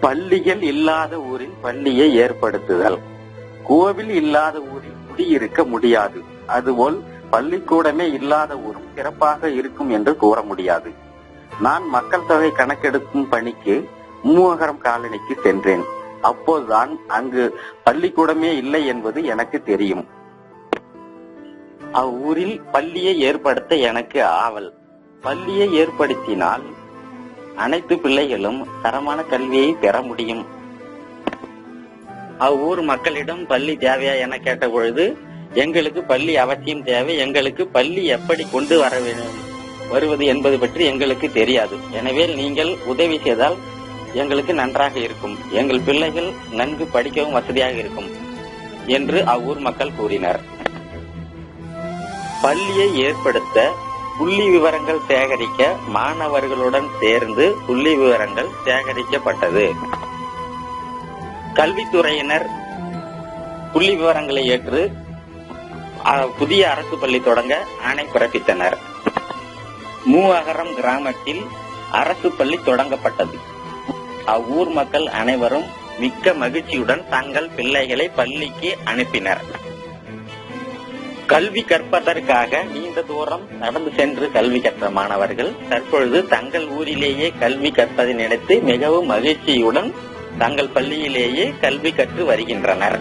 பள்ளிகள் இல்லாத ஊரில் பள்ளியை ஏற்படுத்துதல். கோவில் இல்லாத ஊரில் குடியிருக்க முடியாது. அதுபோல் பள்ளிக்கூடமே இல்லாத ஊரும் சிறப்பாக இருக்கும் என்று கூற முடியாது. நான் மக்கள் தொகை கணக்கெடுக்கும் பணிக்கு மூவகரம் காலனிக்கு சென்றேன். அப்போதுதான் அங்கு பள்ளிக்கூடமே இல்லை என்பது எனக்கு தெரியும். அவ்வூரில் பள்ளியை ஏற்படுத்த எனக்கு ஆவல். பள்ளியை ஏற்படுத்தினால் அனைத்து பிள்ளைகளும் தரமான கல்வியை பெற முடியும். அவ்வூர் மக்களிடம் பள்ளி தேவையா என கேட்ட பொழுது, எங்களுக்கு பள்ளி அவசியம் தேவை, எங்களுக்கு பள்ளி எப்படி கொண்டு வருவது என்பது பற்றி எங்களுக்கு தெரியாது. எனவே நீங்கள் உதவி செய்தால் எங்களுக்கு நன்றாக இருக்கும், எங்கள் பிள்ளைகள் நன்கு படிக்கவும் வசதியாக இருக்கும் என்று அவ்வூர் மக்கள் கூறினர். பள்ளியை ஏற்படுத்த புள்ளி விவரங்கள் சேகரிக்க மாணவர்களுடன் சேர்ந்து புள்ளி விவரங்கள் சேகரிக்கப்பட்டது. கல்வித்துறையினர் புள்ளி விவரங்களை ஏற்று புதிய அரசு பள்ளி தொடங்க ஆணை பிறப்பித்தனர். மூவகரம் கிராமத்தில் அரசு பள்ளி தொடங்கப்பட்டது. அவ்வூர் மக்கள் அனைவரும் மிக்க மகிழ்ச்சியுடன் தங்கள் பிள்ளைகளை பள்ளிக்கு அனுப்பினர். கல்வி கற்பதற்காக நீண்ட தூரம் நடந்து சென்று கல்வி கற்ற மாணவர்கள் தற்பொழுது தங்கள் ஊரிலேயே கல்வி கற்பதை நினைத்து மிகவும் மகிழ்ச்சியுடன் தங்கள் பள்ளியிலேயே கல்வி கற்று வருகின்றனர்.